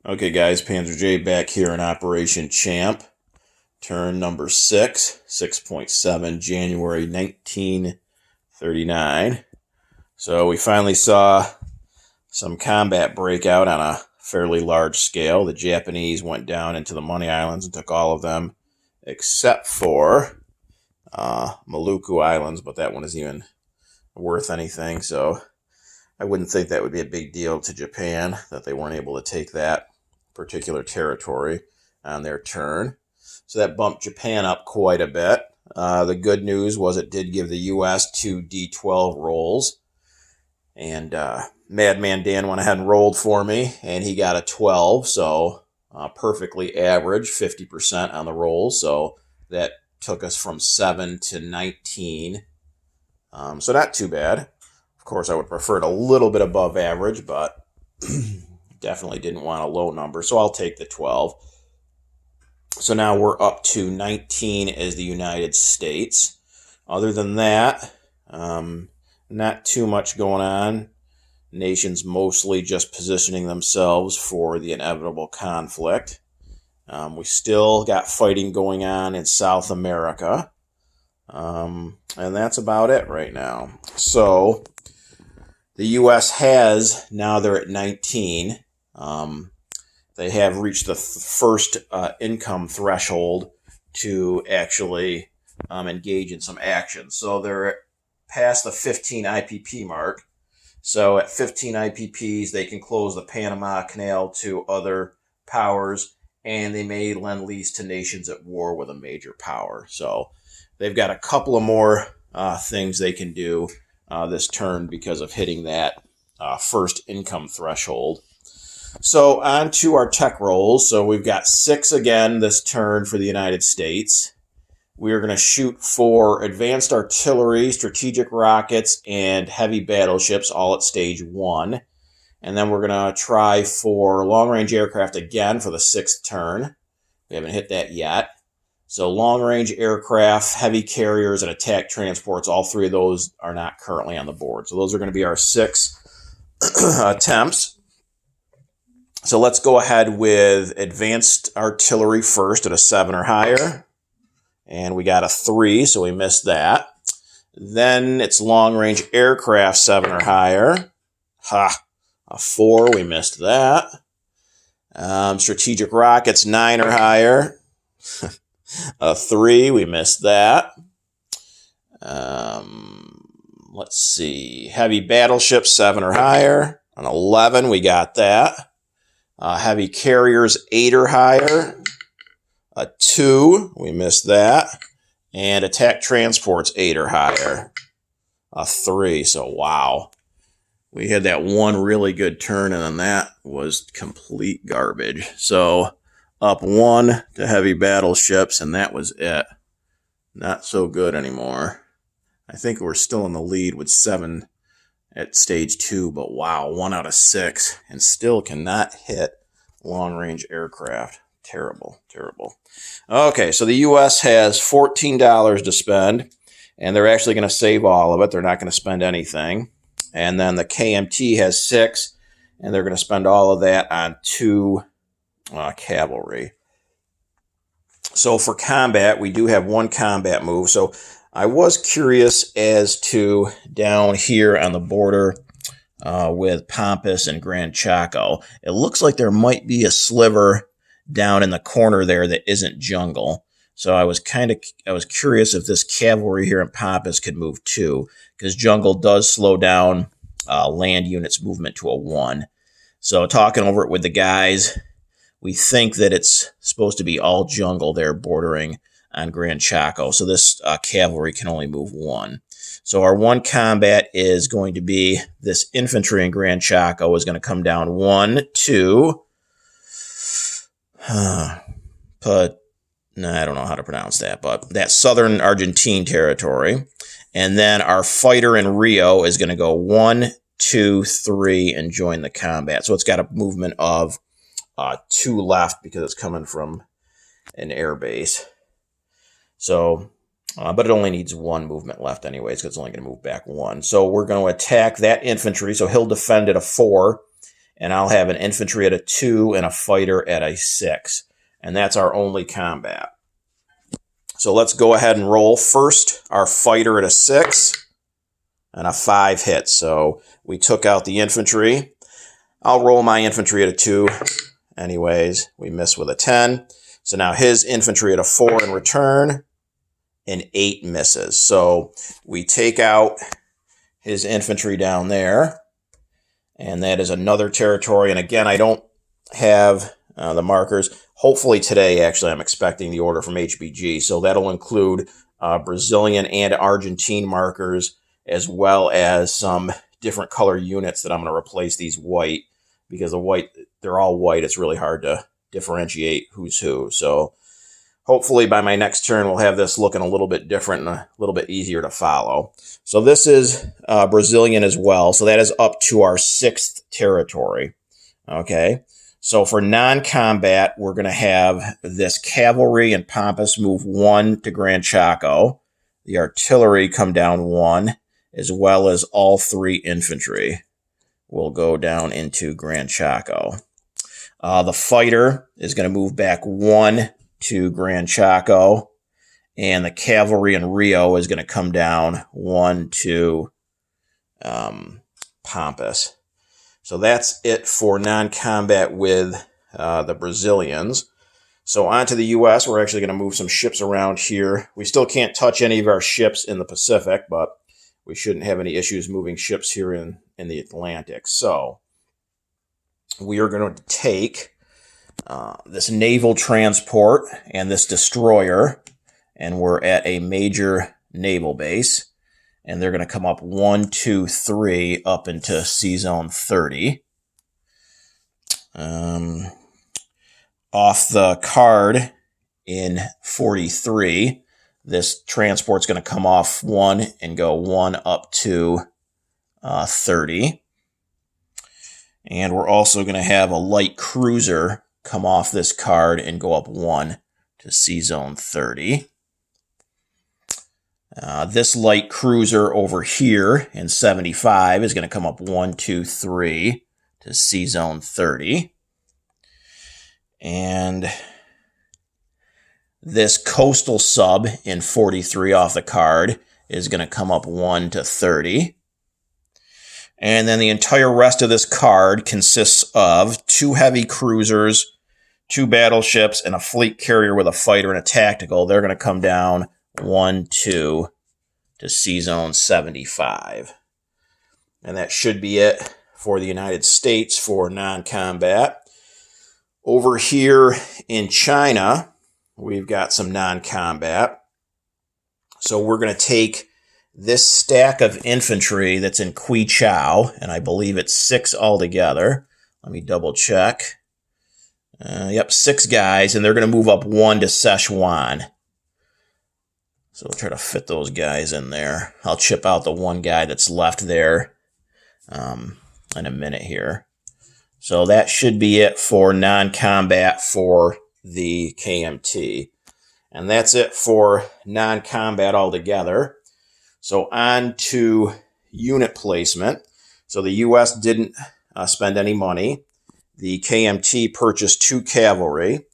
Okay, guys, Panzer J back here in Operation Champ. Turn number 6, 6.7, January 1939. So we finally saw some combat breakout on a fairly large scale. The Japanese went down into the Money Islands and took all of them, except for Maluku Islands, but that one isn't even worth anything. So I wouldn't think that would be a big deal to Japan that they weren't able to take that particular territory on their turn. So that bumped Japan up quite a bit. The good news was it did give the U.S. 2 D12 rolls. And Madman Dan went ahead and rolled for me, and he got a 12, so perfectly average, 50% on the rolls. So that took us from 7 to 19. So not too bad. Of course, I would prefer it a little bit above average, but definitely didn't want a low number, so I'll take the 12. So now we're up to 19 as the United States. Other than that, not too much going on. Nations mostly just positioning themselves for the inevitable conflict. We still got fighting going on in South America. And that's about it right now. So the U.S. has, now they're at 19. They have reached the first income threshold to actually engage in some action. So they're past the 15 IPP mark. So at 15 IPPs, they can close the Panama Canal to other powers, and they may lend lease to nations at war with a major power. So they've got a couple of more things they can do this turn because of hitting that first income threshold. So on to our tech rolls. So we've got 6 again this turn for the United States. We are going to shoot for advanced artillery, strategic rockets, and heavy battleships, all at stage 1. And then we're going to try for long-range aircraft again for the 6th turn. We haven't hit that yet. So long-range aircraft, heavy carriers, and attack transports, all 3 of those are not currently on the board. So those are going to be our 6 attempts. So let's go ahead with advanced artillery first at a 7 or higher. And we got a 3, so we missed that. Then it's long-range aircraft, 7 or higher. A 4, we missed that. Strategic rockets, 9 or higher. A 3, we missed that. Let's see. Heavy battleships, 7 or higher. An 11, we got that. Heavy carriers, 8 or higher. A 2, we missed that. And attack transports, 8 or higher. A 3, so wow. We had that one really good turn, and then that was complete garbage. So up 1 to heavy battleships, and that was it. Not so good anymore. I think we're still in the lead with 7 at stage 2, but wow, 1 out of 6, and still cannot hit long-range aircraft. Terrible, terrible. Okay, so the U.S. has $14 to spend, and they're actually going to save all of it. They're not going to spend anything. And then the KMT has 6, and they're going to spend all of that on 2 cavalry. So for combat, we do have 1 combat move. So I was curious as to down here on the border with Pampas and Gran Chaco. It looks like there might be a sliver down in the corner there that isn't jungle. So I was curious if this cavalry here in Pampas could move too, because jungle does slow down land units movement to a 1. So talking over it with the guys, we think that it's supposed to be all jungle there bordering on Gran Chaco. So this cavalry can only move 1. So our 1 combat is going to be this infantry in Gran Chaco is going to come down 1, 2. But no, I don't know how to pronounce that, but that's southern Argentine territory. And then our fighter in Rio is going to go 1, 2, 3 and join the combat. So it's got a movement of 2 left because it's coming from an air base. So, but it only needs 1 movement left anyways because it's only going to move back 1. So we're going to attack that infantry. So he'll defend at a 4. and I'll have an infantry at a 2 and a fighter at a 6. And that's our only combat. So let's go ahead and roll. First, our fighter at a 6 and a 5 hits. So we took out the infantry. I'll roll my infantry at a 2. Anyways, we miss with a 10. So now his infantry at a 4 in return, and 8 misses. So we take out his infantry down there, and that is another territory. And again, I don't have the markers. Hopefully today, actually, I'm expecting the order from HBG. So that'll include Brazilian and Argentine markers, as well as some different color units that I'm going to replace these white, because the white, they're all white. It's really hard to differentiate who's who. So hopefully by my next turn, we'll have this looking a little bit different and a little bit easier to follow. So this is Brazilian as well. So that is up to our 6th territory. Okay. So for non-combat, we're going to have this cavalry and Pampas move 1 to Gran Chaco. The artillery come down 1, as well as all 3 infantry will go down into Gran Chaco. The fighter is going to move back 1 to Gran Chaco, and the cavalry in Rio is going to come down 1 to Pampas. So that's it for non-combat with the Brazilians. So on to the U.S., we're actually going to move some ships around here. We still can't touch any of our ships in the Pacific, but we shouldn't have any issues moving ships here in the Atlantic. So we are going to take this naval transport and this destroyer, and we're at a major naval base, and they're going to come up 1, 2, 3 up into Sea Zone 30. Off the card in 43, this transport's going to come off 1 and go 1 up to 30. And we're also going to have a light cruiser come off this card and go up 1 to Sea Zone 30. This light cruiser over here in 75 is going to come up 1, 2, 3 to Sea Zone 30. And this coastal sub in 43 off the card is going to come up 1 to 30. And then the entire rest of this card consists of 2 heavy cruisers, 2 battleships, and a fleet carrier with a fighter and a tactical. They're going to come down 1, 2 to Sea Zone 75. And that should be it for the United States for non-combat. Over here in China, we've got some non-combat. So we're going to take this stack of infantry that's in Quichao, and I believe it's 6 altogether. Let me double check. Yep, 6 guys, and they're going to move up 1 to Sichuan. So we'll try to fit those guys in there. I'll chip out the 1 guy that's left there in a minute here. So that should be it for non-combat for the KMT. And that's it for non-combat altogether. So on to unit placement. So the U.S. didn't spend any money. The KMT purchased 2 cavalry.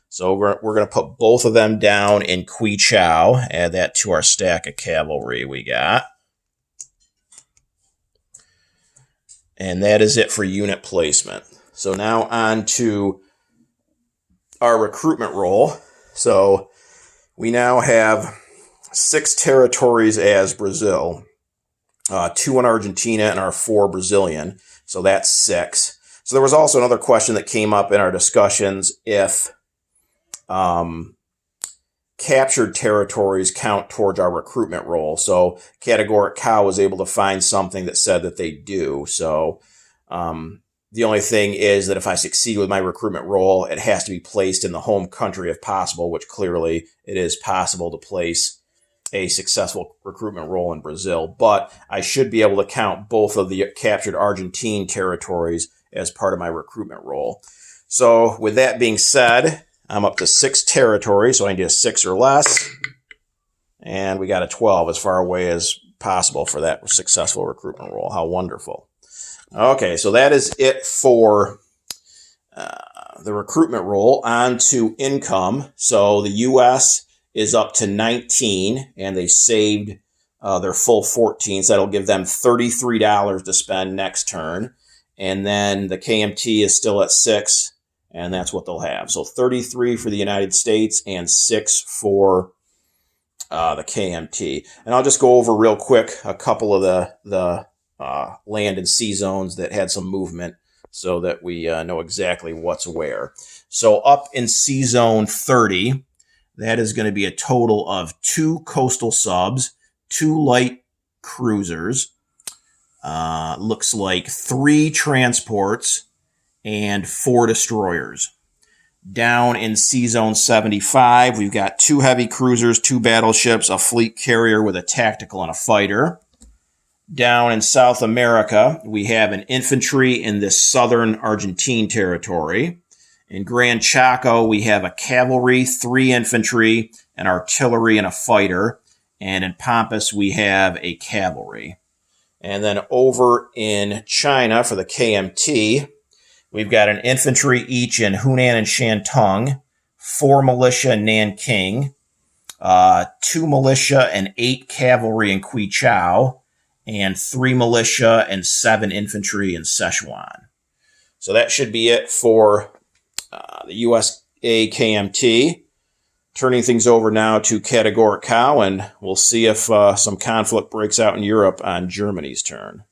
So we're going to put both of them down in Quichao. Add that to our stack of cavalry we got. And that is it for unit placement. So now on to our recruitment roll. So we now have 6 territories as Brazil, 2 in Argentina, and our 4 Brazilian. So that's 6. So there was also another question that came up in our discussions if captured territories count towards our recruitment roll. So Categoric Cow was able to find something that said that they do. So the only thing is that if I succeed with my recruitment roll, it has to be placed in the home country if possible, which clearly it is possible to place a successful recruitment roll in Brazil. But I should be able to count both of the captured Argentine territories as part of my recruitment roll. So with that being said, I'm up to 6 territories, so I need a 6 or less. And we got a 12 as far away as possible for that successful recruitment roll. How wonderful. Okay, so that is it for the recruitment role. On to income. So the U.S. is up to 19, and they saved their full 14, so that'll give them $33 to spend next turn. And then the KMT is still at 6, and that's what they'll have. So 33 for the United States and 6 for the KMT. And I'll just go over real quick a couple of the land and sea zones that had some movement so that we know exactly what's where. So up in Sea Zone 30, that is going to be a total of 2 coastal subs, 2 light cruisers, looks like 3 transports, and 4 destroyers. Down in Sea Zone 75, we've got 2 heavy cruisers, 2 battleships, a fleet carrier with a tactical and a fighter. Down in South America, we have an infantry in this southern Argentine territory. In Gran Chaco, we have a cavalry, 3 infantry, an artillery, and a fighter. And in Pampas, we have a cavalry. And then over in China for the KMT, we've got an infantry each in Hunan and Shantung, 4 militia in Nanking, 2 militia and 8 cavalry in Quichao, and 3 militia and 7 infantry in Sichuan. So that should be it for the USA KMT. Turning things over now to Categoric Cow, and we'll see if some conflict breaks out in Europe on Germany's turn.